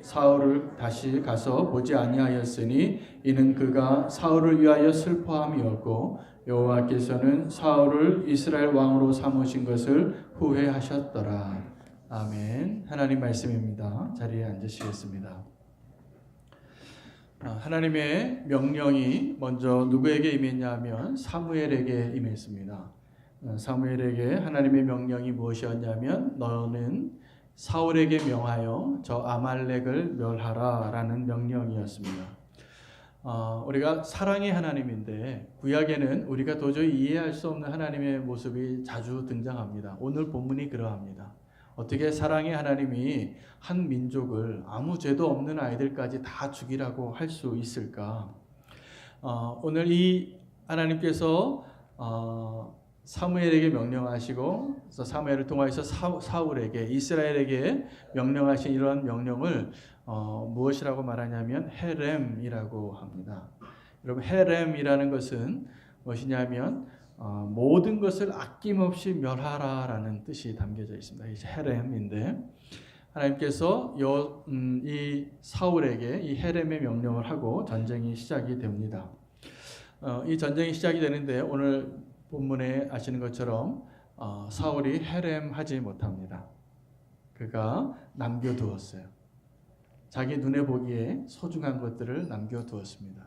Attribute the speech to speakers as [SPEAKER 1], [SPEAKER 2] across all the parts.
[SPEAKER 1] 사울을 다시 가서 보지 아니하였으니 이는 그가 사울을 위하여 슬퍼함이었고 여호와께서는 사울을 이스라엘 왕으로 삼으신 것을 후회하셨더라. 아멘. 하나님 말씀입니다. 자리에 앉으시겠습니다. 하나님의 명령이 먼저 누구에게 임했냐 하면 사무엘에게 임했습니다. 사무엘에게 하나님의 명령이 무엇이었냐면 너는 사울에게 명하여 저 아말렉을 멸하라 라는 명령이었습니다. 우리가 사랑의 하나님인데 구약에는 우리가 도저히 이해할 수 없는 하나님의 모습이 자주 등장합니다. 오늘 본문이 그러합니다. 어떻게 사랑의 하나님이 한 민족을 아무 죄도 없는 아이들까지 다 죽이라고 할 수 있을까? 오늘 이 하나님께서 사무엘에게 명령하시고 사무엘을 통하여서 사울에게 이스라엘에게 명령하신 이런 명령을 무엇이라고 말하냐면 헤렘이라고 합니다. 여러분 헤렘이라는 것은 무엇이냐면 모든 것을 아낌없이 멸하라라는 뜻이 담겨져 있습니다. 이 헤렘인데 하나님께서 이 사울에게 이 헤렘의 명령을 하고 전쟁이 시작이 됩니다. 이 전쟁이 시작이 되는데 오늘 본문에 아시는 것처럼 사울이 헤렘하지 못합니다. 그가 남겨두었어요. 자기 눈에 보기에 소중한 것들을 남겨두었습니다.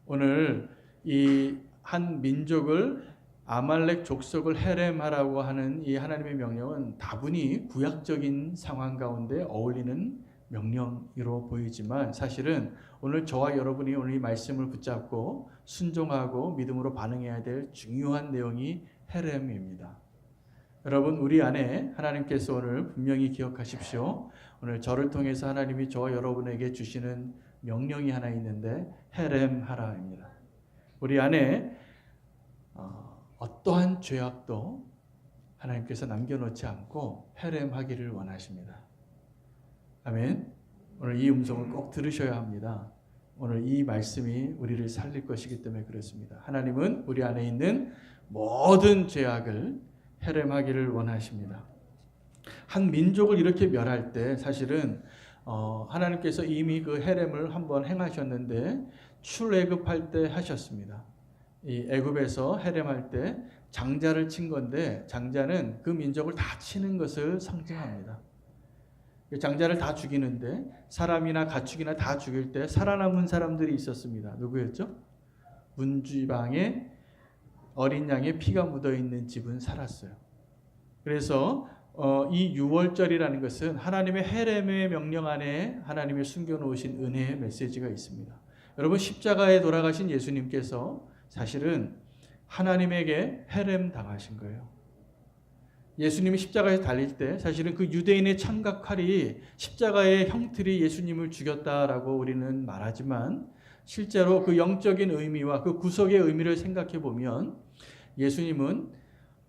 [SPEAKER 1] 오늘 이 한 민족을 아말렉 족속을 헤렘하라고 하는 이 하나님의 명령은 다분히 구약적인 상황 가운데 어울리는 명령으로 보이지만 사실은 오늘 저와 여러분이 오늘 이 말씀을 붙잡고 순종하고 믿음으로 반응해야 될 중요한 내용이 헤렘입니다. 여러분 우리 안에 하나님께서 오늘 분명히 기억하십시오. 오늘 저를 통해서 하나님이 저와 여러분에게 주시는 명령이 하나 있는데 헤렘하라입니다. 우리 안에 어떠한 죄악도 하나님께서 남겨놓지 않고 헤렘하기를 원하십니다. 아멘. 오늘 이 음성을 꼭 들으셔야 합니다. 오늘 이 말씀이 우리를 살릴 것이기 때문에 그렇습니다. 하나님은 우리 안에 있는 모든 죄악을 헤렘하기를 원하십니다. 한 민족을 이렇게 멸할 때 사실은 하나님께서 이미 그 헤렘을 한번 행하셨는데 출애굽할 때 하셨습니다. 이 애굽에서 헤렘할 때 장자를 친 건데 장자는 그 민족을 다 치는 것을 상징합니다. 장자를 다 죽이는데 사람이나 가축이나 다 죽일 때 살아남은 사람들이 있었습니다. 누구였죠? 문지방에 어린 양의 피가 묻어있는 집은 살았어요. 그래서 이 유월절이라는 것은 하나님의 헤렘의 명령 안에 하나님이 숨겨놓으신 은혜의 메시지가 있습니다. 여러분 십자가에 돌아가신 예수님께서 사실은 하나님에게 헤렘 당하신 거예요. 예수님이 십자가에 달릴 때 사실은 그 유대인의 창각칼이 십자가의 형틀이 예수님을 죽였다라고 우리는 말하지만 실제로 그 영적인 의미와 그 구속의 의미를 생각해 보면 예수님은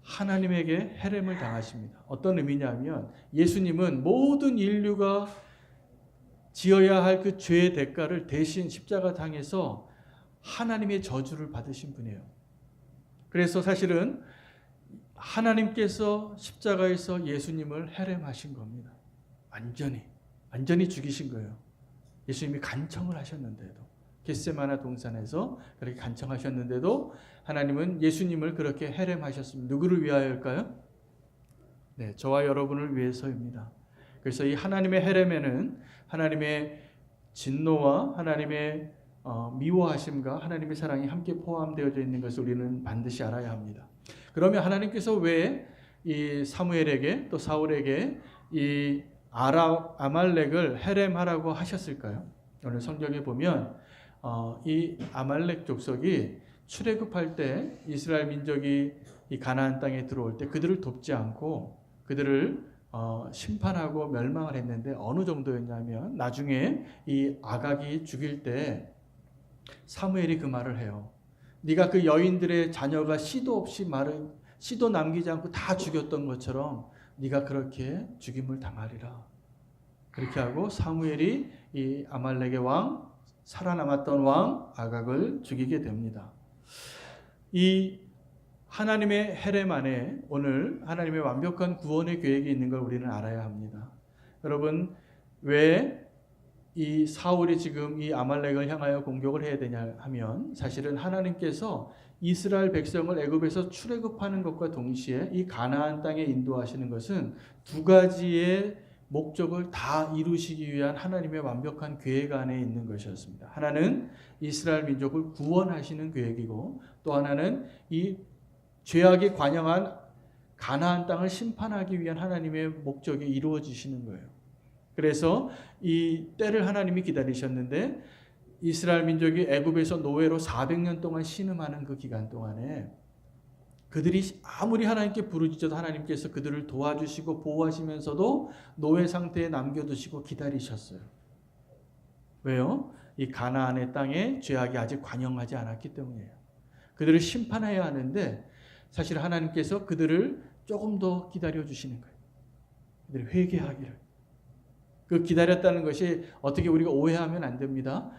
[SPEAKER 1] 하나님에게 헤렘을 당하십니다. 어떤 의미냐면 예수님은 모든 인류가 지어야 할 그 죄의 대가를 대신 십자가상에서 하나님의 저주를 받으신 분이에요. 그래서 사실은 하나님께서 십자가에서 예수님을 헤렘하신 겁니다. 완전히 죽이신 거예요. 예수님이 간청을 하셨는데도 겟세마네 동산에서 그렇게 간청하셨는데도 하나님은 예수님을 그렇게 헤렘하셨습니다. 누구를 위하여일까요? 네, 저와 여러분을 위해서입니다. 그래서 이 하나님의 헤렘에는 하나님의 진노와 하나님의 미워하심과 하나님의 사랑이 함께 포함되어져 있는 것을 우리는 반드시 알아야 합니다. 그러면 하나님께서 왜 이 사무엘에게 또 사울에게 이 아말렉을 헤렘하라고 하셨을까요? 오늘 성경에 보면 이 아말렉 족속이 출애굽할 때 이스라엘 민족이 이 가나안 땅에 들어올 때 그들을 돕지 않고 그들을 심판하고 멸망을 했는데 어느 정도였냐면 나중에 이 아각이 죽일 때 사무엘이 그 말을 해요. 네가 그 여인들의 자녀가 씨도 남기지 않고 다 죽였던 것처럼 네가 그렇게 죽임을 당하리라. 그렇게 하고 사무엘이 이 아말렉의 왕, 살아남았던 왕 아각을 죽이게 됩니다. 이 하나님의 헤렘 안에 오늘 하나님의 완벽한 구원의 계획이 있는 걸 우리는 알아야 합니다. 여러분 왜 이 사울이 지금 이 아말렉을 향하여 공격을 해야 되냐 하면 사실은 하나님께서 이스라엘 백성을 애굽에서 출애굽하는 것과 동시에 이 가나안 땅에 인도하시는 것은 두 가지의 목적을 다 이루시기 위한 하나님의 완벽한 계획 안에 있는 것이었습니다. 하나는 이스라엘 민족을 구원하시는 계획이고 또 하나는 이 죄악이 관영한 가나안 땅을 심판하기 위한 하나님의 목적이 이루어지시는 거예요. 그래서 이 때를 하나님이 기다리셨는데 이스라엘 민족이 애굽에서 노예로 400년 동안 신음하는 그 기간 동안에 그들이 아무리 하나님께 부르짖어도 하나님께서 그들을 도와주시고 보호하시면서도 노예 상태에 남겨두시고 기다리셨어요. 왜요? 이 가나안의 땅에 죄악이 아직 관영하지 않았기 때문이에요. 그들을 심판해야 하는데 사실 하나님께서 그들을 조금 더 기다려주시는 거예요. 그들이 회개하기를. 그 기다렸다는 것이 어떻게 우리가 오해하면 안 됩니다.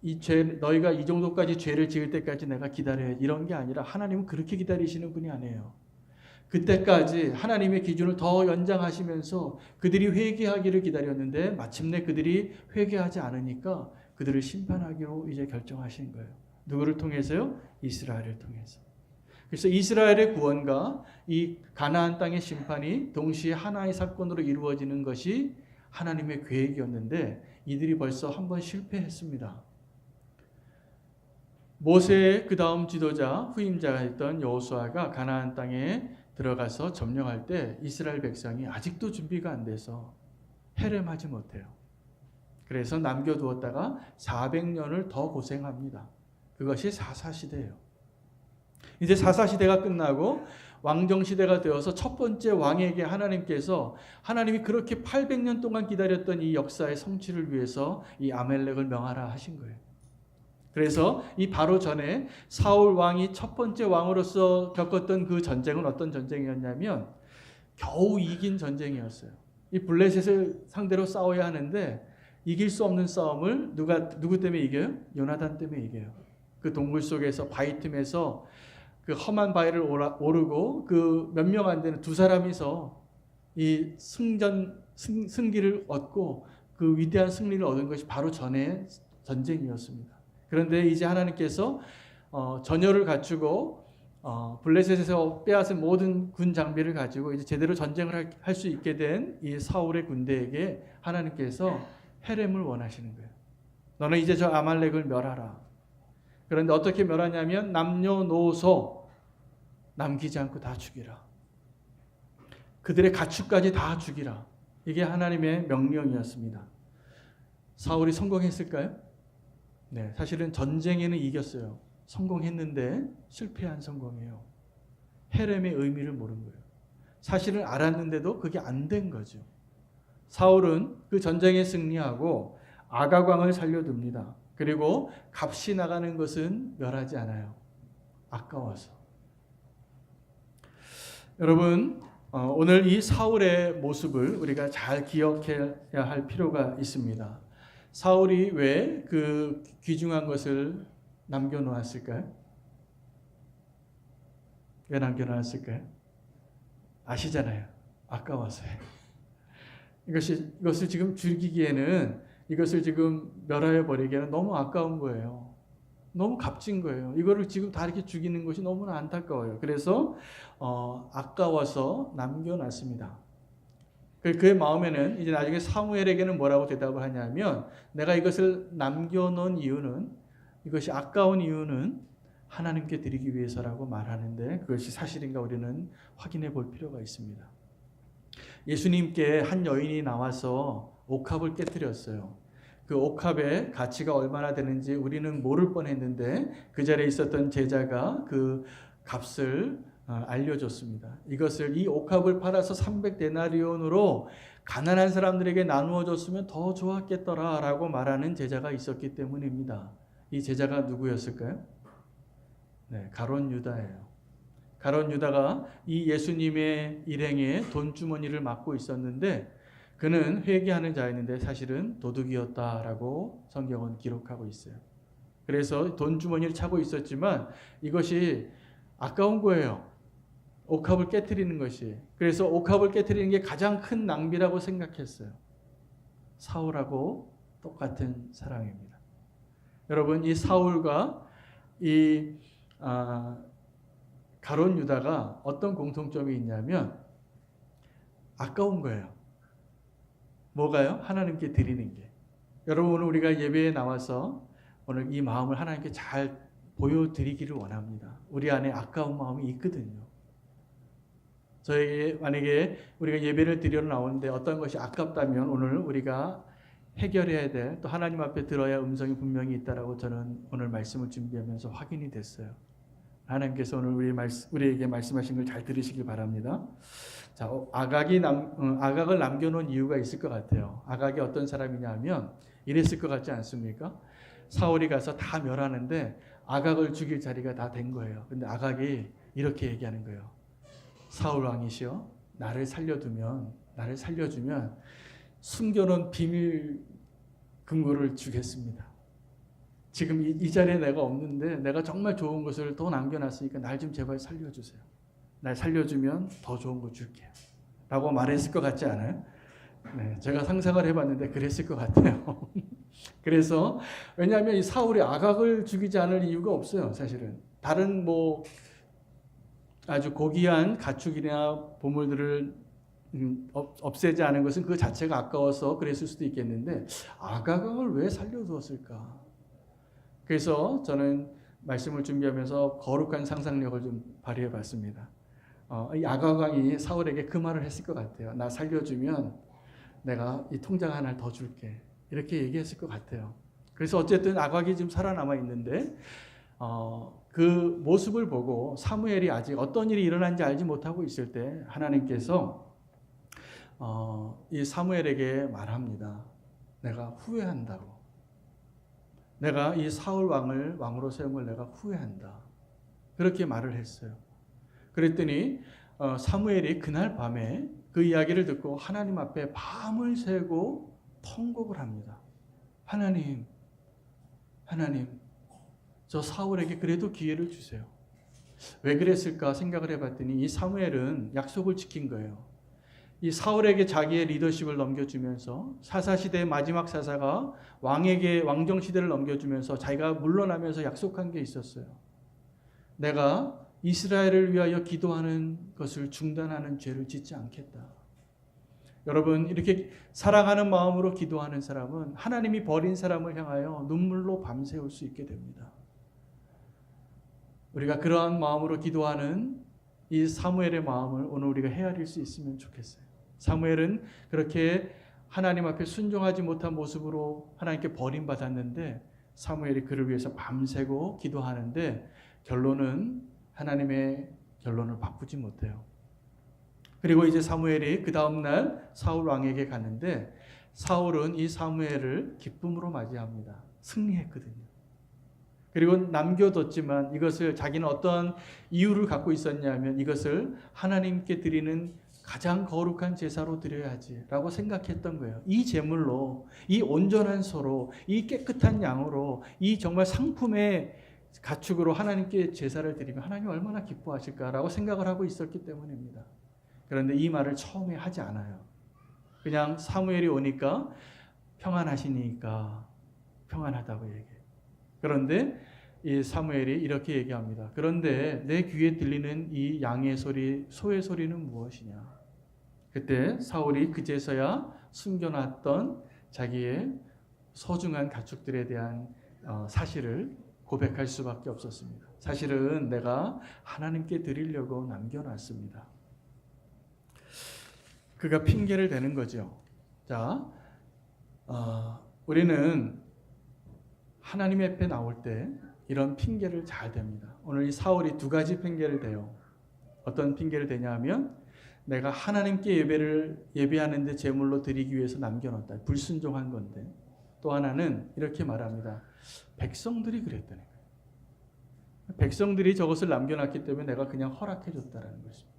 [SPEAKER 1] 이 죄, 너희가 이 정도까지 죄를 지을 때까지 내가 기다려야 이런 게 아니라 하나님은 그렇게 기다리시는 분이 아니에요. 그때까지 하나님의 기준을 더 연장하시면서 그들이 회개하기를 기다렸는데 마침내 그들이 회개하지 않으니까 그들을 심판하기로 이제 결정하신 거예요. 누구를 통해서요? 이스라엘을 통해서. 그래서 이스라엘의 구원과 이 가나안 땅의 심판이 동시에 하나의 사건으로 이루어지는 것이 하나님의 계획이었는데 이들이 벌써 한 번 실패했습니다. 모세의 그 다음 지도자 후임자가 했던 여호수아가 가나안 땅에 들어가서 점령할 때 이스라엘 백성이 아직도 준비가 안 돼서 해렘하지 못해요. 그래서 남겨두었다가 400년을 더 고생합니다. 그것이 사사시대예요. 이제 사사시대가 끝나고 왕정시대가 되어서 첫 번째 왕에게 하나님께서 하나님이 그렇게 800년 동안 기다렸던 이 역사의 성취를 위해서 이 아말렉을 명하라 하신 거예요. 그래서 이 바로 전에 사울 왕이 첫 번째 왕으로서 겪었던 그 전쟁은 어떤 전쟁이었냐면 겨우 이긴 전쟁이었어요. 이 블레셋을 상대로 싸워야 하는데 이길 수 없는 싸움을 누구 때문에 이겨요? 요나단 때문에 이겨요. 그 동굴 속에서 바위 틈에서 그 험한 바위를 오르고 그 몇 명 안 되는 두 사람이서 이 승기를 얻고 그 위대한 승리를 얻은 것이 바로 전에 전쟁이었습니다. 그런데 이제 하나님께서 전열을 갖추고 블레셋에서 빼앗은 모든 군 장비를 가지고 이제 제대로 전쟁을 할 수 있게 된 이 사울의 군대에게 하나님께서 헤렘을 원하시는 거예요. 너는 이제 저 아말렉을 멸하라. 그런데 어떻게 멸하냐면 남녀노소 남기지 않고 다 죽이라. 그들의 가축까지 다 죽이라. 이게 하나님의 명령이었습니다. 사울이 성공했을까요? 네, 사실은 전쟁에는 이겼어요. 성공했는데 실패한 성공이에요. 헤렘의 의미를 모른 거예요. 사실은 알았는데도 그게 안 된 거죠. 사울은 그 전쟁에 승리하고 아가광을 살려둡니다. 그리고 값이 나가는 것은 멸하지 않아요. 아까워서. 여러분, 오늘 이 사울의 모습을 우리가 잘 기억해야 할 필요가 있습니다. 사울이 왜 그 귀중한 것을 남겨놓았을까요? 왜 남겨놓았을까요? 아시잖아요. 아까워서요. 이것을 지금 즐기기에는, 이것을 지금 멸하여 버리기에는 너무 아까운 거예요. 너무 값진 거예요. 이거를 지금 다 이렇게 죽이는 것이 너무나 안타까워요. 그래서 아까워서 남겨놨습니다. 그의 마음에는 이제 나중에 사무엘에게는 뭐라고 대답을 하냐면, 내가 이것을 남겨놓은 이유는, 이것이 아까운 이유는 하나님께 드리기 위해서라고 말하는데 그것이 사실인가 우리는 확인해 볼 필요가 있습니다. 예수님께 한 여인이 나와서 옥합을 깨뜨렸어요. 그 옥합의 가치가 얼마나 되는지 우리는 모를 뻔했는데 그 자리에 있었던 제자가 그 값을 알려줬습니다. 이것을, 이 옥합을 팔아서 300데나리온으로 가난한 사람들에게 나누어 줬으면 더 좋았겠더라라고 말하는 제자가 있었기 때문입니다. 이 제자가 누구였을까요? 네, 가룟 유다예요. 가룟 유다가 이 예수님의 일행의 돈주머니를 맡고 있었는데 그는 회개하는 자였는데 사실은 도둑이었다라고 성경은 기록하고 있어요. 그래서 돈주머니를 차고 있었지만 이것이 아까운 거예요. 옥합을 깨트리는 것이. 그래서 옥합을 깨트리는 게 가장 큰 낭비라고 생각했어요. 사울하고 똑같은 사랑입니다. 여러분, 이 사울과 이 가룟 유다가 어떤 공통점이 있냐면 아까운 거예요. 뭐가요? 하나님께 드리는 게. 여러분, 오늘 우리가 예배에 나와서 오늘 이 마음을 하나님께 잘 보여드리기를 원합니다. 우리 안에 아까운 마음이 있거든요. 저에게 만약에 우리가 예배를 드리러 나오는데 어떤 것이 아깝다면 오늘 우리가 해결해야 될, 또 하나님 앞에 들어야 음성이 분명히 있다라고 저는 오늘 말씀을 준비하면서 확인이 됐어요. 하나님께서 오늘 우리에게 말씀하신 걸 잘 들으시길 바랍니다. 자, 아각을 남겨놓은 이유가 있을 것 같아요. 아각이 어떤 사람이냐면 이랬을 것 같지 않습니까? 사울이 가서 다 멸하는데 아각을 죽일 자리가 다 된 거예요. 근데 아각이 이렇게 얘기하는 거예요. 사울 왕이시여, 나를 살려주면 숨겨놓은 비밀 금고를 주겠습니다. 지금 이 자리에 내가 없는데 내가 정말 좋은 것을 더 남겨놨으니까 날 좀 제발 살려주세요. 날 살려주면 더 좋은 거 줄게요. 라고 말했을 것 같지 않아요? 네, 제가 상상을 해봤는데 그랬을 것 같아요. 그래서 왜냐하면 이 사울이 아각을 죽이지 않을 이유가 없어요. 사실은 다른 아주 고귀한 가축이나 보물들을 없애지 않은 것은 그 자체가 아까워서 그랬을 수도 있겠는데 아각을 왜 살려두었을까? 그래서 저는 말씀을 준비하면서 거룩한 상상력을 좀 발휘해 봤습니다. 이 아각 왕이 사울에게 그 말을 했을 것 같아요. 나 살려주면 내가 이 통장 하나를 더 줄게. 이렇게 얘기했을 것 같아요. 그래서 어쨌든 아각이 지금 살아남아 있는데 그 모습을 보고 사무엘이 아직 어떤 일이 일어난지 알지 못하고 있을 때 하나님께서 이 사무엘에게 말합니다. 내가 후회한다고. 내가 이 사울 왕을 왕으로 세운 걸 내가 후회한다. 그렇게 말을 했어요. 그랬더니 사무엘이 그날 밤에 그 이야기를 듣고 하나님 앞에 밤을 새고 통곡을 합니다. 하나님, 저 사울에게 그래도 기회를 주세요. 왜 그랬을까 생각을 해봤더니 이 사무엘은 약속을 지킨 거예요. 이 사울에게 자기의 리더십을 넘겨주면서 사사시대의 마지막 사사가 왕에게 왕정시대를 넘겨주면서 자기가 물러나면서 약속한 게 있었어요. 내가 이스라엘을 위하여 기도하는 것을 중단하는 죄를 짓지 않겠다. 여러분, 이렇게 사랑하는 마음으로 기도하는 사람은 하나님이 버린 사람을 향하여 눈물로 밤새울 수 있게 됩니다. 우리가 그러한 마음으로 기도하는 이 사무엘의 마음을 오늘 우리가 헤아릴 수 있으면 좋겠어요. 사무엘은 그렇게 하나님 앞에 순종하지 못한 모습으로 하나님께 버림받았는데 사무엘이 그를 위해서 밤새고 기도하는데 결론은 하나님의 결론을 바꾸지 못해요. 그리고 이제 사무엘이 그 다음날 사울 왕에게 갔는데 사울은 이 사무엘을 기쁨으로 맞이합니다. 승리했거든요. 그리고 남겨뒀지만 이것을 자기는 어떤 이유를 갖고 있었냐면 이것을 하나님께 드리는 가장 거룩한 제사로 드려야지라고 생각했던 거예요. 이 제물로, 이 온전한 소로, 이 깨끗한 양으로, 이 정말 상품의 가축으로 하나님께 제사를 드리면 하나님 얼마나 기뻐하실까라고 생각을 하고 있었기 때문입니다. 그런데 이 말을 처음에 하지 않아요. 그냥 사무엘이 오니까 평안하시니까 평안하다고 얘기해요. 그런데 이 사무엘이 이렇게 얘기합니다. 그런데 내 귀에 들리는 이 양의 소리, 소의 소리는 무엇이냐? 그때 사울이 그제서야 숨겨놨던 자기의 소중한 가축들에 대한 사실을 고백할 수밖에 없었습니다. 사실은 내가 하나님께 드리려고 남겨놨습니다. 그가 핑계를 대는 거죠. 자, 우리는 하나님 앞에 나올 때 이런 핑계를 잘 댑니다. 오늘 이 사울이 두 가지 핑계를 대요. 어떤 핑계를 대냐 하면 내가 하나님께 예배하는데 제물로 드리기 위해서 남겨놨다. 불순종한 건데. 또 하나는 이렇게 말합니다. 백성들이 그랬다는 거예요. 백성들이 저것을 남겨놨기 때문에 내가 그냥 허락해줬다는 것입니다.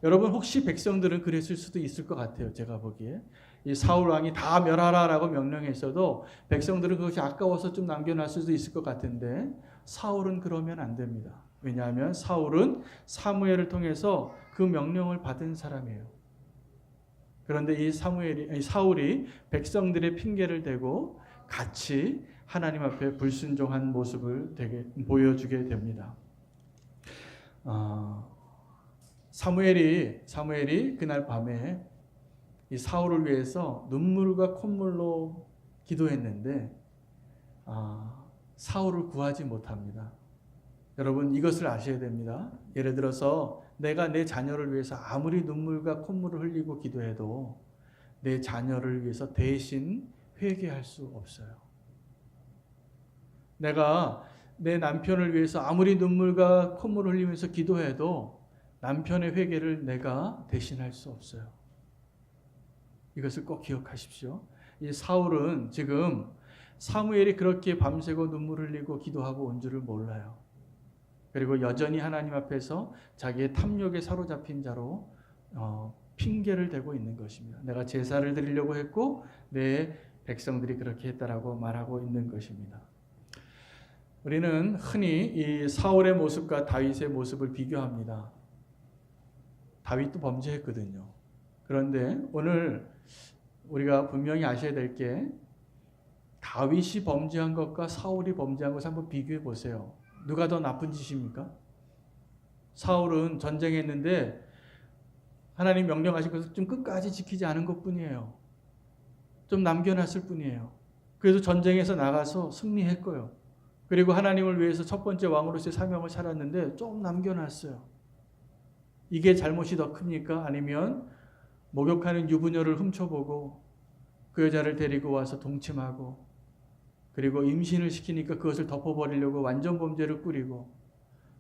[SPEAKER 1] 여러분 혹시 백성들은 그랬을 수도 있을 것 같아요. 제가 보기에. 이 사울 왕이 다 멸하라라고 명령했어도 백성들은 그것이 아까워서 좀 남겨놨을 수도 있을 것 같은데 사울은 그러면 안 됩니다. 왜냐하면 사울은 사무엘을 통해서 그 명령을 받은 사람이에요. 그런데 이 사울이 백성들의 핑계를 대고 같이 하나님 앞에 불순종한 모습을 보여주게 됩니다. 사무엘이 그날 밤에 이 사울을 위해서 눈물과 콧물로 기도했는데 사울을 구하지 못합니다. 여러분 이것을 아셔야 됩니다. 예를 들어서 내가 내 자녀를 위해서 아무리 눈물과 콧물을 흘리고 기도해도 내 자녀를 위해서 대신 회개할 수 없어요. 내가 내 남편을 위해서 아무리 눈물과 콧물을 흘리면서 기도해도 남편의 회개를 내가 대신할 수 없어요. 이것을 꼭 기억하십시오. 이 사울은 지금 사무엘이 그렇게 밤새고 눈물 흘리고 기도하고 온 줄을 몰라요. 그리고 여전히 하나님 앞에서 자기의 탐욕에 사로잡힌 자로 핑계를 대고 있는 것입니다. 내가 제사를 드리려고 했고 내 백성들이 그렇게 했다라고 말하고 있는 것입니다. 우리는 흔히 이 사울의 모습과 다윗의 모습을 비교합니다. 다윗도 범죄했거든요. 그런데 오늘 우리가 분명히 아셔야 될 게 다윗이 범죄한 것과 사울이 범죄한 것을 한번 비교해 보세요. 누가 더 나쁜 짓입니까? 사울은 전쟁했는데 하나님 명령하신 것을 좀 끝까지 지키지 않은 것뿐이에요. 좀 남겨놨을 뿐이에요. 그래서 전쟁에서 나가서 승리했고요. 그리고 하나님을 위해서 첫 번째 왕으로서의 사명을 살았는데 좀 남겨놨어요. 이게 잘못이 더 큽니까? 아니면 목욕하는 유부녀를 훔쳐보고 그 여자를 데리고 와서 동침하고 그리고 임신을 시키니까 그것을 덮어버리려고 완전 범죄를 꾸리고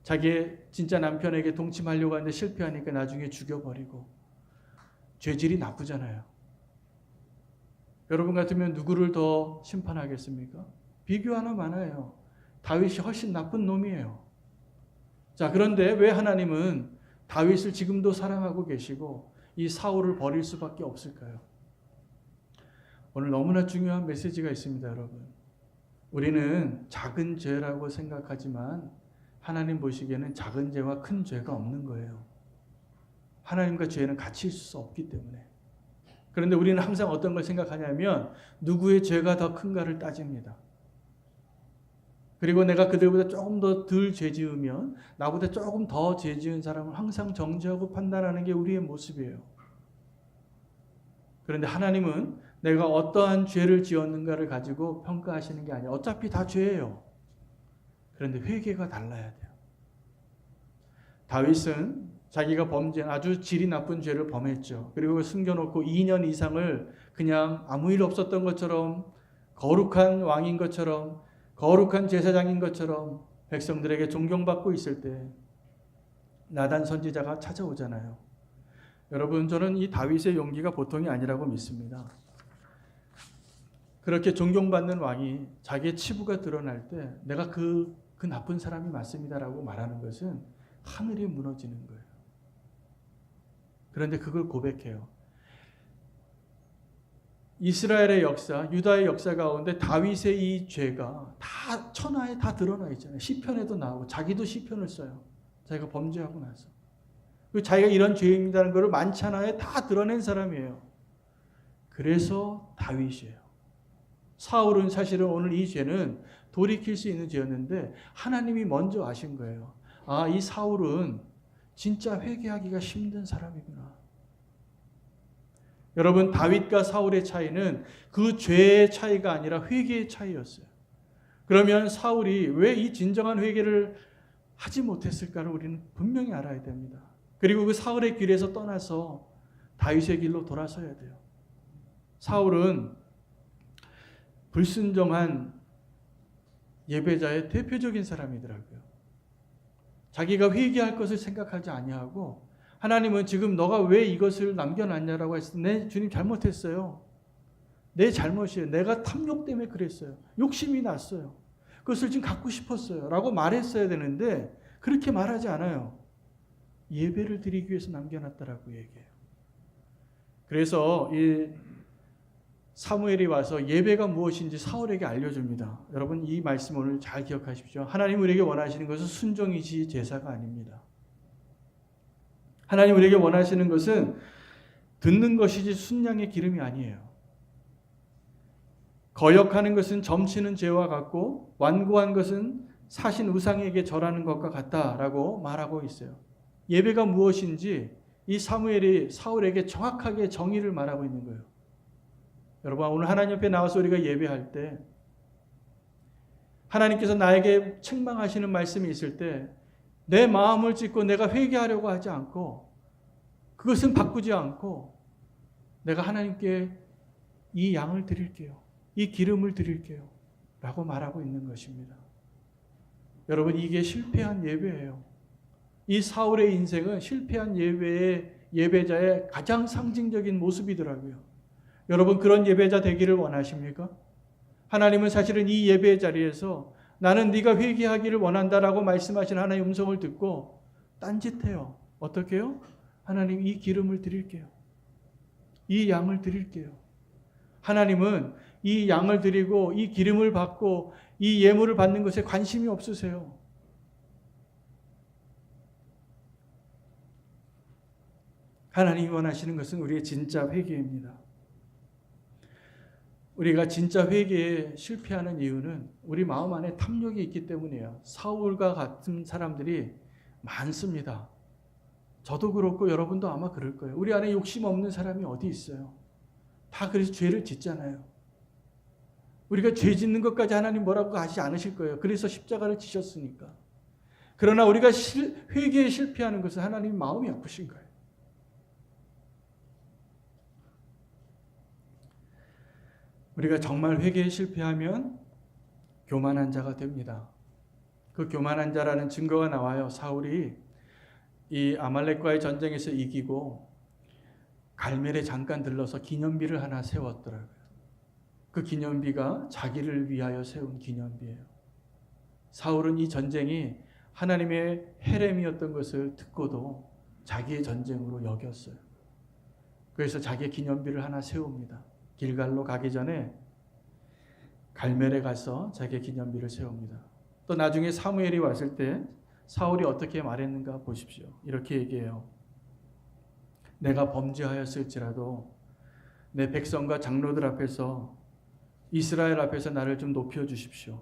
[SPEAKER 1] 자기의 진짜 남편에게 동침하려고 하는데 실패하니까 나중에 죽여버리고 죄질이 나쁘잖아요. 여러분 같으면 누구를 더 심판하겠습니까? 비교 하나 많아요. 다윗이 훨씬 나쁜 놈이에요. 자, 그런데 왜 하나님은 다윗을 지금도 사랑하고 계시고 이 사울을 버릴 수밖에 없을까요? 오늘 너무나 중요한 메시지가 있습니다, 여러분. 우리는 작은 죄라고 생각하지만 하나님 보시기에는 작은 죄와 큰 죄가 없는 거예요. 하나님과 죄는 같이 있을 수 없기 때문에. 그런데 우리는 항상 어떤 걸 생각하냐면 누구의 죄가 더 큰가를 따집니다. 그리고 내가 그들보다 조금 더 덜 죄 지으면 나보다 조금 더 죄 지은 사람을 항상 정죄하고 판단하는 게 우리의 모습이에요. 그런데 하나님은 내가 어떠한 죄를 지었는가를 가지고 평가하시는 게 아니에요. 어차피 다 죄예요. 그런데 회개가 달라야 돼요. 다윗은 자기가 범죄한 아주 질이 나쁜 죄를 범했죠. 그리고 숨겨놓고 2년 이상을 그냥 아무 일 없었던 것처럼 거룩한 왕인 것처럼 거룩한 제사장인 것처럼 백성들에게 존경받고 있을 때 나단 선지자가 찾아오잖아요. 여러분, 저는 이 다윗의 용기가 보통이 아니라고 믿습니다. 그렇게 존경받는 왕이 자기의 치부가 드러날 때 내가 그 나쁜 사람이 맞습니다라고 말하는 것은 하늘이 무너지는 거예요. 그런데 그걸 고백해요. 이스라엘의 역사, 유다의 역사 가운데 다윗의 이 죄가 다 천하에 다 드러나 있잖아요. 시편에도 나오고 자기도 시편을 써요. 자기가 범죄하고 나서. 그리고 자기가 이런 죄입니다라는 것을 만찬하에 다 드러낸 사람이에요. 그래서 다윗이에요. 사울은 사실은 오늘 이 죄는 돌이킬 수 있는 죄였는데 하나님이 먼저 아신 거예요. 아, 이 사울은 진짜 회개하기가 힘든 사람이구나. 여러분, 다윗과 사울의 차이는 그 죄의 차이가 아니라 회개의 차이였어요. 그러면 사울이 왜 이 진정한 회개를 하지 못했을까를 우리는 분명히 알아야 됩니다. 그리고 그 사울의 길에서 떠나서 다윗의 길로 돌아서야 돼요. 사울은 불순종한 예배자의 대표적인 사람이더라고요. 자기가 회개할 것을 생각하지 아니하고 하나님은 지금 너가 왜 이것을 남겨놨냐라고 했을 때 네, 주님 잘못했어요. 내 잘못이에요. 내가 탐욕 때문에 그랬어요. 욕심이 났어요. 그것을 지금 갖고 싶었어요. 라고 말했어야 되는데 그렇게 말하지 않아요. 예배를 드리기 위해서 남겨놨다라고 얘기해요. 그래서 이 사무엘이 와서 예배가 무엇인지 사울에게 알려줍니다. 여러분, 이 말씀 오늘 잘 기억하십시오. 하나님 우리에게 원하시는 것은 순종이지 제사가 아닙니다. 하나님 우리에게 원하시는 것은 듣는 것이지 순양의 기름이 아니에요. 거역하는 것은 점치는 죄와 같고 완고한 것은 사신 우상에게 절하는 것과 같다라고 말하고 있어요. 예배가 무엇인지 이 사무엘이 사울에게 정확하게 정의를 말하고 있는 거예요. 여러분, 오늘 하나님 옆에 나와서 우리가 예배할 때 하나님께서 나에게 책망하시는 말씀이 있을 때 내 마음을 찢고 내가 회개하려고 하지 않고 그것은 바꾸지 않고 내가 하나님께 이 양을 드릴게요. 이 기름을 드릴게요. 라고 말하고 있는 것입니다. 여러분, 이게 실패한 예배예요. 이 사울의 인생은 실패한 예배자의 가장 상징적인 모습이더라고요. 여러분, 그런 예배자 되기를 원하십니까? 하나님은 사실은 이 예배의 자리에서 나는 네가 회개하기를 원한다라고 말씀하신 하나님의 음성을 듣고 딴짓해요. 어떻게 해요? 하나님, 이 기름을 드릴게요. 이 양을 드릴게요. 하나님은 이 양을 드리고 이 기름을 받고 이 예물을 받는 것에 관심이 없으세요. 하나님이 원하시는 것은 우리의 진짜 회개입니다. 우리가 진짜 회개에 실패하는 이유는 우리 마음 안에 탐욕이 있기 때문이에요. 사울과 같은 사람들이 많습니다. 저도 그렇고 여러분도 아마 그럴 거예요. 우리 안에 욕심 없는 사람이 어디 있어요? 다 그래서 죄를 짓잖아요. 우리가 죄 짓는 것까지 하나님 뭐라고 하지 않으실 거예요. 그래서 십자가를 지셨으니까. 그러나 우리가 회개에 실패하는 것은 하나님 마음이 아프신 거예요. 우리가 정말 회개에 실패하면 교만한 자가 됩니다. 그 교만한 자라는 증거가 나와요. 사울이 이 아말렉과의 전쟁에서 이기고 갈멜에 잠깐 들러서 기념비를 하나 세웠더라고요. 그 기념비가 자기를 위하여 세운 기념비예요. 사울은 이 전쟁이 하나님의 헤렘이었던 것을 듣고도 자기의 전쟁으로 여겼어요. 그래서 자기의 기념비를 하나 세웁니다. 길갈로 가기 전에 갈멜에 가서 자기의 기념비를 세웁니다. 또 나중에 사무엘이 왔을 때 사울이 어떻게 말했는가 보십시오. 이렇게 얘기해요. 내가 범죄하였을지라도 내 백성과 장로들 앞에서 이스라엘 앞에서 나를 좀 높여주십시오.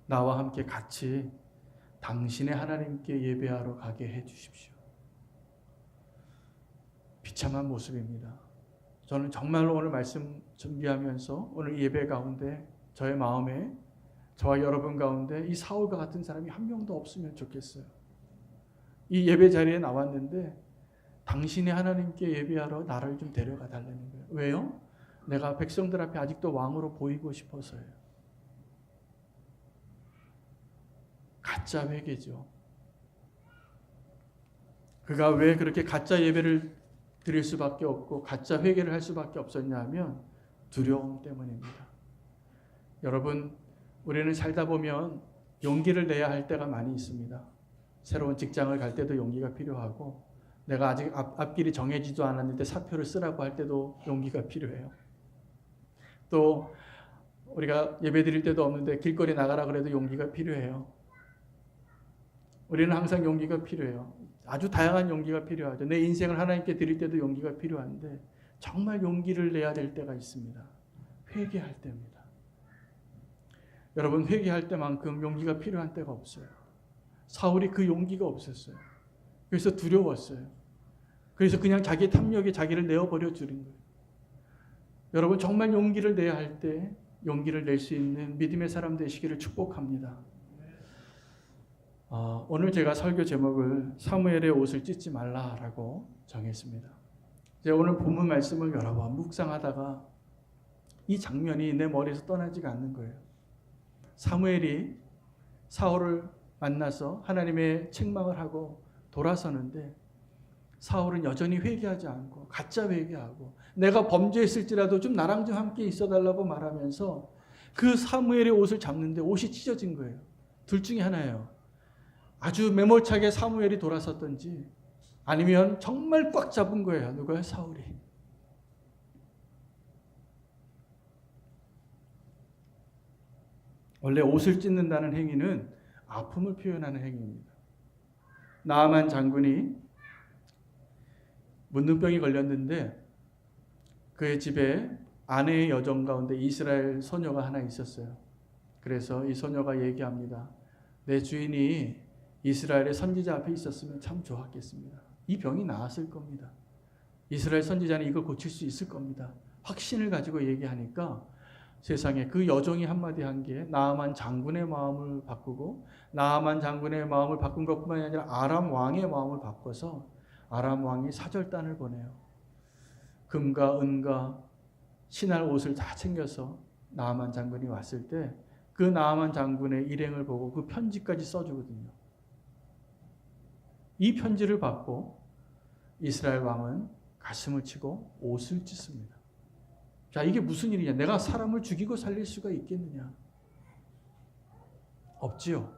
[SPEAKER 1] 나와 함께 같이 당신의 하나님께 예배하러 가게 해주십시오. 비참한 모습입니다. 저는 정말로 오늘 말씀 준비하면서 오늘 예배 가운데 저의 마음에 저와 여러분 가운데 이 사울과 같은 사람이 한 명도 없으면 좋겠어요. 이 예배 자리에 나왔는데 당신의 하나님께 예배하러 나를 좀 데려가 달라는 거예요. 왜요? 내가 백성들 앞에 아직도 왕으로 보이고 싶어서요. 가짜 회개죠. 그가 왜 그렇게 가짜 예배를 드릴 수밖에 없고 가짜 회개를 할 수밖에 없었냐 하면 두려움 때문입니다. 여러분, 우리는 살다 보면 용기를 내야 할 때가 많이 있습니다. 새로운 직장을 갈 때도 용기가 필요하고 내가 아직 앞길이 정해지도 않았는데 사표를 쓰라고 할 때도 용기가 필요해요. 또 우리가 예배 드릴 때도 없는데 길거리 나가라 그래도 용기가 필요해요. 우리는 항상 용기가 필요해요. 아주 다양한 용기가 필요하죠. 내 인생을 하나님께 드릴 때도 용기가 필요한데 정말 용기를 내야 될 때가 있습니다. 회개할 때입니다. 여러분, 회개할 때만큼 용기가 필요한 때가 없어요. 사울이 그 용기가 없었어요. 그래서 두려웠어요. 그래서 그냥 자기 탐욕에 자기를 내어버려 주는 거예요. 여러분, 정말 용기를 내야 할 때 용기를 낼 수 있는 믿음의 사람 되시기를 축복합니다. 오늘 제가 설교 제목을 사무엘의 옷을 찢지 말라라고 정했습니다. 제가 오늘 본문 말씀을 여러 번 묵상하다가 이 장면이 내 머리에서 떠나지가 않는 거예요. 사무엘이 사울을 만나서 하나님의 책망을 하고 돌아서는데 사울은 여전히 회개하지 않고 가짜 회개하고 내가 범죄했을지라도 좀 나랑 좀 함께 있어달라고 말하면서 그 사무엘의 옷을 잡는데 옷이 찢어진 거예요. 둘 중에 하나예요. 아주 매몰차게 사무엘이 돌아섰던지 아니면 정말 꽉 잡은 거예요. 누가요? 사울이. 원래 옷을 찢는다는 행위는 아픔을 표현하는 행위입니다. 나아만 장군이 문둥병이 걸렸는데 그의 집에 아내의 여정 가운데 이스라엘 소녀가 하나 있었어요. 그래서 이 소녀가 얘기합니다. 내 주인이 이스라엘의 선지자 앞에 있었으면 참 좋았겠습니다. 이 병이 나았을 겁니다. 이스라엘 선지자는 이걸 고칠 수 있을 겁니다. 확신을 가지고 얘기하니까 세상에 그 여종이 한마디 한 게 나아만 장군의 마음을 바꾸고, 나아만 장군의 마음을 바꾼 것뿐만이 아니라 아람 왕의 마음을 바꿔서 아람 왕이 사절단을 보내요. 금과 은과 신할 옷을 다 챙겨서 나아만 장군이 왔을 때 그 나아만 장군의 일행을 보고 그 편지까지 써주거든요. 이 편지를 받고 이스라엘 왕은 가슴을 치고 옷을 찢습니다. 자, 이게 무슨 일이냐? 내가 사람을 죽이고 살릴 수가 있겠느냐? 없지요.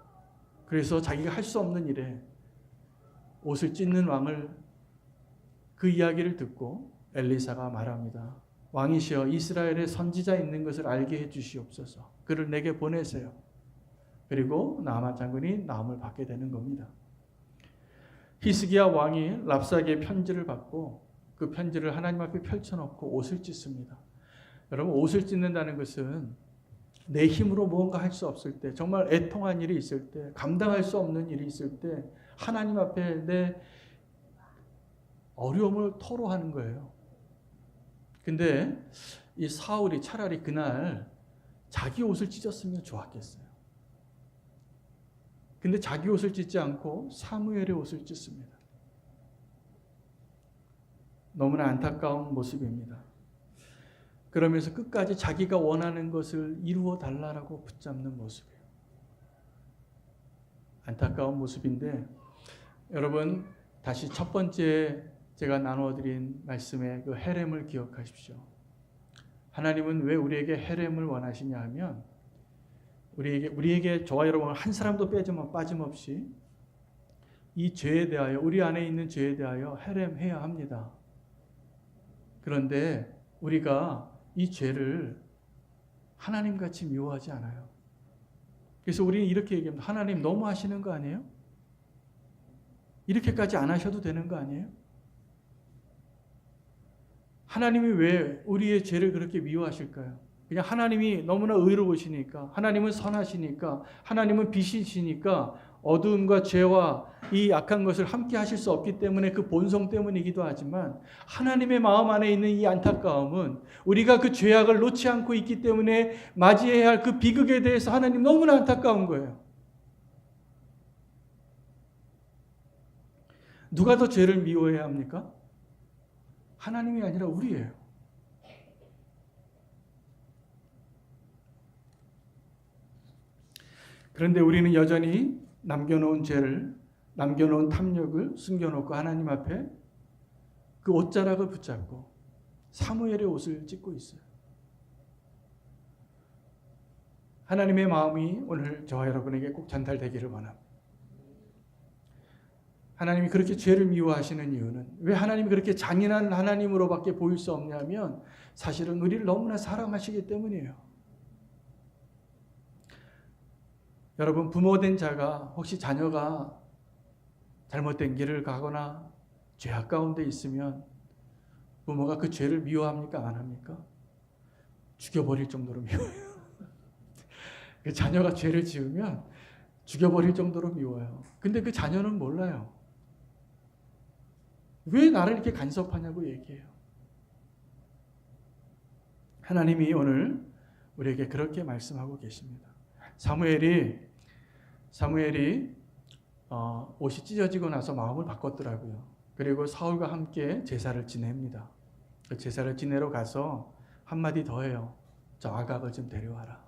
[SPEAKER 1] 그래서 자기가 할 수 없는 일에 옷을 찢는 왕을, 그 이야기를 듣고 엘리사가 말합니다. 왕이시여, 이스라엘에 선지자 있는 것을 알게 해주시옵소서. 그를 내게 보내세요. 그리고 나아만 장군이 나음을 받게 되는 겁니다. 히스기야 왕이 랍사게의 편지를 받고 그 편지를 하나님 앞에 펼쳐놓고 옷을 찢습니다. 여러분, 옷을 찢는다는 것은 내 힘으로 무언가 할 수 없을 때, 정말 애통한 일이 있을 때, 감당할 수 없는 일이 있을 때 하나님 앞에 내 어려움을 토로하는 거예요. 근데 이 사울이 차라리 그날 자기 옷을 찢었으면 좋았겠어요. 근데 자기 옷을 찢지 않고 사무엘의 옷을 찢습니다. 너무나 안타까운 모습입니다. 그러면서 끝까지 자기가 원하는 것을 이루어 달라고 붙잡는 모습이에요. 안타까운 모습인데, 여러분 다시 첫 번째 제가 나누어드린 말씀의 그 헤렘을 기억하십시오. 하나님은 왜 우리에게 헤렘을 원하시냐 하면, 우리에게 저와 여러분 한 사람도 빠짐없이 이 죄에 대하여, 우리 안에 있는 죄에 대하여 헤렘해야 합니다. 그런데 우리가 이 죄를 하나님같이 미워하지 않아요. 그래서 우리는 이렇게 얘기합니다. 하나님 너무 하시는 거 아니에요? 이렇게까지 안 하셔도 되는 거 아니에요? 하나님이 왜 우리의 죄를 그렇게 미워하실까요? 그냥 하나님이 너무나 의로우시니까, 하나님은 선하시니까, 하나님은 빛이시니까 어두움과 죄와 이 악한 것을 함께 하실 수 없기 때문에 그 본성 때문이기도 하지만, 하나님의 마음 안에 있는 이 안타까움은 우리가 그 죄악을 놓지 않고 있기 때문에 맞이해야 할 그 비극에 대해서 하나님 너무나 안타까운 거예요. 누가 더 죄를 미워해야 합니까? 하나님이 아니라 우리예요. 그런데 우리는 여전히 남겨놓은 죄를, 남겨놓은 탐욕을 숨겨놓고 하나님 앞에 그 옷자락을 붙잡고 사무엘의 옷을 찢고 있어요. 하나님의 마음이 오늘 저와 여러분에게 꼭 전달되기를 원합니다. 하나님이 그렇게 죄를 미워하시는 이유는, 왜 하나님이 그렇게 잔인한 하나님으로밖에 보일 수 없냐면, 사실은 우리를 너무나 사랑하시기 때문이에요. 여러분, 부모된 자가 혹시 자녀가 잘못된 길을 가거나 죄악 가운데 있으면 부모가 그 죄를 미워합니까? 안 합니까? 죽여버릴 정도로 미워해요. 그 자녀가 죄를 지으면 죽여버릴 정도로 미워요. 근데 그 자녀는 몰라요. 왜 나를 이렇게 간섭하냐고 얘기해요. 하나님이 오늘 우리에게 그렇게 말씀하고 계십니다. 사무엘이 옷이 찢어지고 나서 마음을 바꿨더라고요. 그리고 사울과 함께 제사를 지냅니다. 그 제사를 지내러 가서 한마디 더 해요. 저 아각을 좀 데려와라.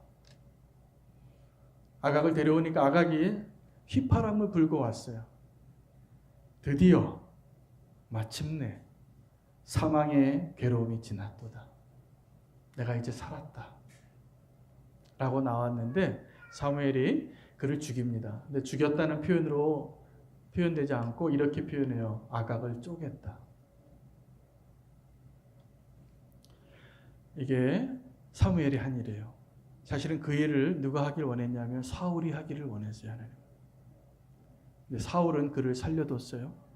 [SPEAKER 1] 아각을 데려오니까 아각이 휘파람을 불고 왔어요. 드디어 마침내 사망의 괴로움이 지났도다. 내가 이제 살았다. 라고 나왔는데 사무엘이 그를 죽입니다. 근데 죽였다는 표현으로 표현되지 않고 이렇게 표현해요. 아각을 쪼갰다. 이게 사무엘이 한 일이에요. 사실은 그 일을 누가 하길 원했냐면 사울이 하기를 원했어요. 하나님. 근데 사울은 그를 살려뒀어요.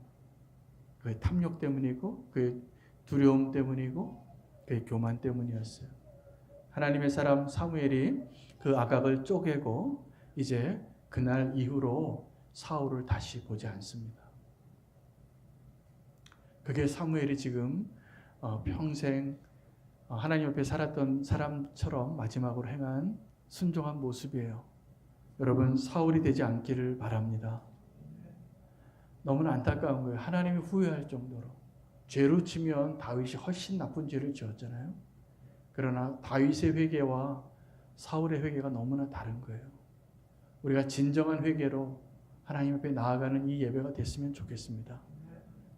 [SPEAKER 1] 그의 탐욕 때문이고 그의 두려움 때문이고 그의 교만 때문이었어요. 하나님의 사람 사무엘이 그 아각을 쪼개고 이제 그날 이후로 사울을 다시 보지 않습니다. 그게 사무엘이 지금 평생 하나님 앞에 살았던 사람처럼 마지막으로 행한 순종한 모습이에요. 여러분, 사울이 되지 않기를 바랍니다. 너무나 안타까운 거예요. 하나님이 후회할 정도로. 죄로 치면 다윗이 훨씬 나쁜 죄를 지었잖아요. 그러나 다윗의 회개와 사울의 회개가 너무나 다른 거예요. 우리가 진정한 회개로 하나님 앞에 나아가는 이 예배가 됐으면 좋겠습니다.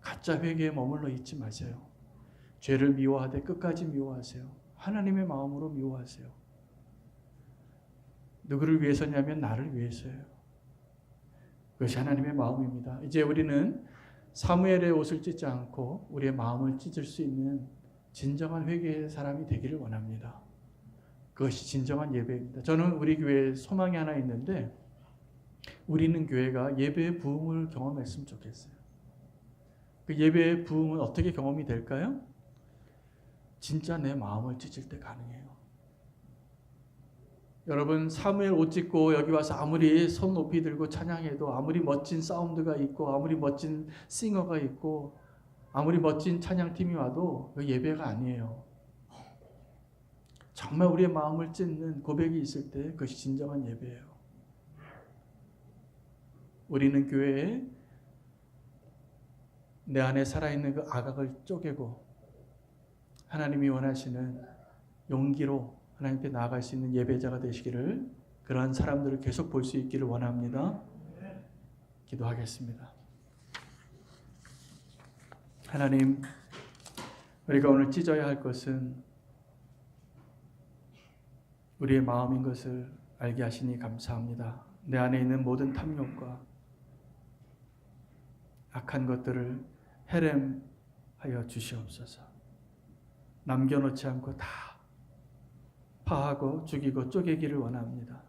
[SPEAKER 1] 가짜 회개에 머물러 있지 마세요. 죄를 미워하되 끝까지 미워하세요. 하나님의 마음으로 미워하세요. 누구를 위해서냐면 나를 위해서예요. 그것이 하나님의 마음입니다. 이제 우리는 사무엘의 옷을 찢지 않고 우리의 마음을 찢을 수 있는 진정한 회개의 사람이 되기를 원합니다. 그것이 진정한 예배입니다. 저는 우리 교회에 소망이 하나 있는데 우리는 교회가 예배의 부흥을 경험했으면 좋겠어요. 그 예배의 부흥은 어떻게 경험이 될까요? 진짜 내 마음을 찢을 때 가능해요. 여러분, 사무엘 옷 찢고 여기 와서 아무리 손 높이 들고 찬양해도, 아무리 멋진 사운드가 있고, 아무리 멋진 싱어가 있고, 아무리 멋진 찬양팀이 와도 그 예배가 아니에요. 정말 우리의 마음을 찢는 고백이 있을 때 그것이 진정한 예배예요. 우리는 교회에 내 안에 살아있는 그 아각을 쪼개고 하나님이 원하시는 용기로 하나님께 나아갈 수 있는 예배자가 되시기를, 그러한 사람들을 계속 볼 수 있기를 원합니다. 기도하겠습니다. 하나님, 우리가 오늘 찢어야 할 것은 우리의 마음인 것을 알게 하시니 감사합니다. 내 안에 있는 모든 탐욕과 악한 것들을 해렘하여 주시옵소서. 남겨놓지 않고 다 파하고 죽이고 쪼개기를 원합니다.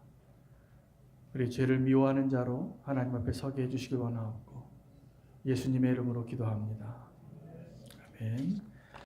[SPEAKER 1] 우리 죄를 미워하는 자로 하나님 앞에 서게 해주시기 원하옵고 예수님의 이름으로 기도합니다. 아멘.